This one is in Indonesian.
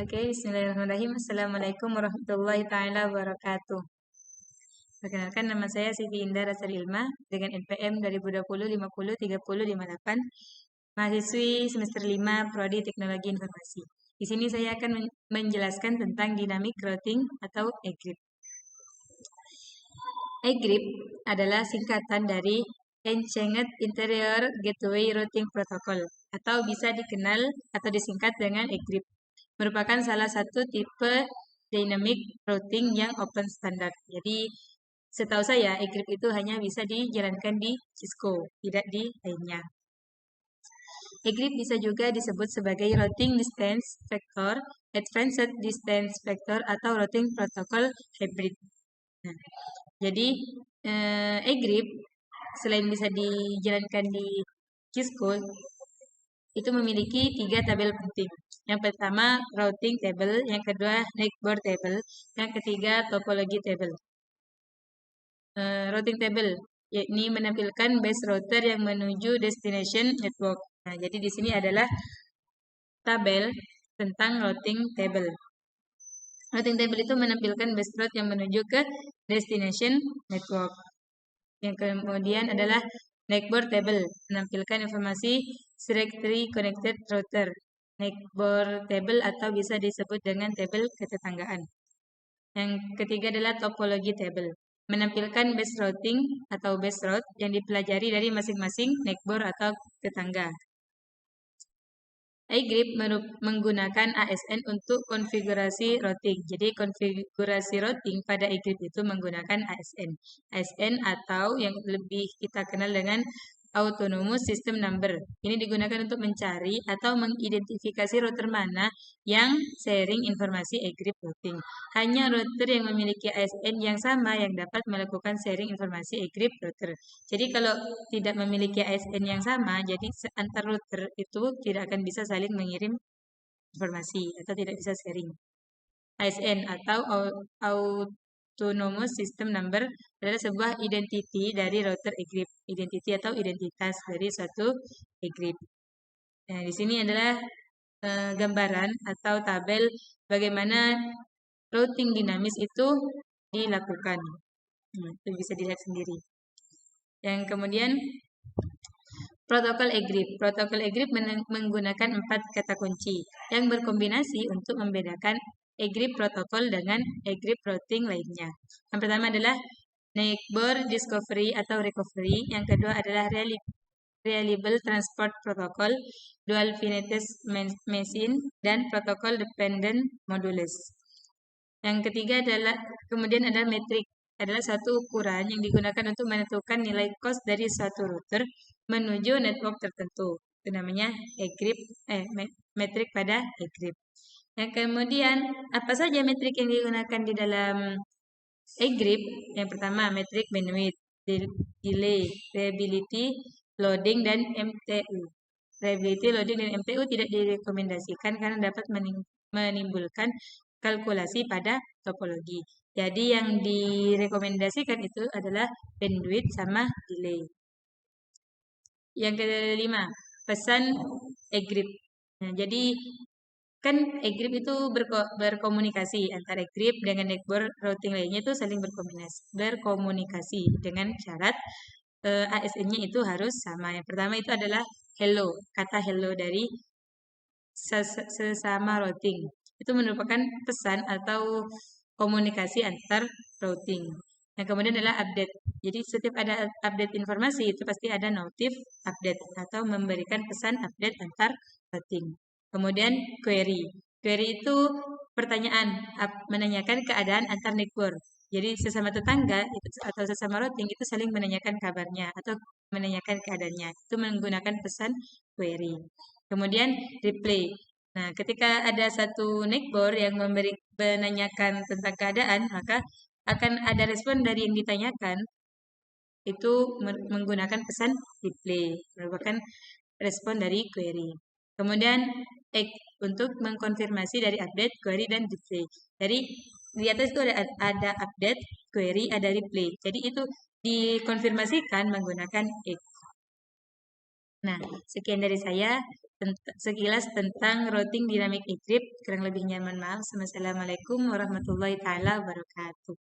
Oke, bismillahirrahmanirrahim. Assalamualaikum warahmatullahi taala wabarakatuh. Perkenalkan, nama saya Siti Indah Rasari Ilma dengan NPM 2020 50 30 58, mahasiswi semester 5 Prodi Teknologi Informasi. Di sini saya akan menjelaskan tentang dynamic routing atau EGRIP. EGRIP adalah singkatan dari Enchained Interior Gateway Routing Protocol atau bisa dikenal atau disingkat dengan EGRIP. Merupakan salah satu tipe dynamic routing yang open standard. Jadi setahu saya EGRIP itu hanya bisa dijalankan di Cisco, tidak di lainnya. EGRIP bisa juga disebut sebagai Routing Distance Vector, Advanced Distance Vector, atau Routing Protocol Hybrid. Nah, jadi EGRIP selain bisa dijalankan di Cisco, itu memiliki 3 tabel penting. Yang pertama routing table, yang kedua neighbor table, yang ketiga topologi table. Routing table yakni menampilkan base router yang menuju destination network. Nah, jadi di sini adalah tabel tentang routing table. Routing table itu menampilkan base route yang menuju ke destination network. Yang kemudian adalah neighbor table, menampilkan informasi directory connected router. Neighbor table atau bisa disebut dengan tabel ketetanggaan. Yang ketiga adalah topologi table, menampilkan base routing atau base route yang dipelajari dari masing-masing neighbor atau tetangga. EGRIP menggunakan ASN untuk konfigurasi routing. Jadi konfigurasi routing pada EGRIP itu menggunakan ASN. ASN atau yang lebih kita kenal dengan Autonomous System Number. Ini digunakan untuk mencari atau mengidentifikasi router mana yang sharing informasi EGRIP routing. Hanya router yang memiliki ASN yang sama yang dapat melakukan sharing informasi EGRIP router. Jadi kalau tidak memiliki ASN yang sama, jadi antar router itu tidak akan bisa saling mengirim informasi atau tidak bisa sharing. ASN atau Autonomous System Number adalah sebuah identity dari router EGRIP. Identity atau identitas dari suatu EGRIP. Nah, di sini adalah gambaran atau tabel bagaimana routing dinamis itu dilakukan. Itu bisa dilihat sendiri. Yang kemudian protokol EGRIP. Protokol EGRIP menggunakan 4 kata kunci yang berkombinasi untuk membedakan EGRIP protokol dengan EGRIP routing lainnya. Yang pertama adalah neighbor discovery atau recovery. Yang kedua adalah reliable transport protocol, dual finite machine, dan protokol dependent modules. Yang ketiga adalah kemudian ada metrik, adalah satu ukuran yang digunakan untuk menentukan nilai cost dari suatu router menuju network tertentu. Itu namanya EGRIP, metrik pada EGRIP. Yang kemudian apa saja metrik yang digunakan di dalam EGRIP? Yang pertama metrik bandwidth, delay, reliability, loading, dan MTU. Reliability, loading, dan MTU tidak direkomendasikan karena dapat menimbulkan kalkulasi pada topologi. Jadi yang direkomendasikan itu adalah bandwidth sama delay. Yang kelima, pesan EGRIP. Nah, jadi kan EGRIP itu berkomunikasi antara EGRIP dengan neighbor routing lainnya itu saling berkomunikasi dengan syarat ASN-nya itu harus sama. Yang pertama itu adalah hello, kata hello dari sesama routing. Itu merupakan pesan atau komunikasi antar routing. Yang kemudian adalah update. Jadi setiap ada update informasi itu pasti ada notif update atau memberikan pesan update antar routing. Kemudian query. Query itu pertanyaan, menanyakan keadaan antar neighbor. Jadi sesama tetangga atau sesama routing itu saling menanyakan kabarnya atau menanyakan keadaannya. Itu menggunakan pesan query. Kemudian replay. Nah, ketika ada satu neighbor yang menanyakan tentang keadaan, maka akan ada respon dari yang ditanyakan itu menggunakan pesan replay, merupakan respon dari query. Kemudian untuk mengkonfirmasi dari update, query, dan replay. Jadi di atas itu ada update, query, ada replay. Jadi itu dikonfirmasikan menggunakan X. Nah, sekian dari saya. sekilas tentang routing dynamic encrypt. Kurang lebihnya mohon maaf. Wassalamualaikum warahmatullahi taala wabarakatuh.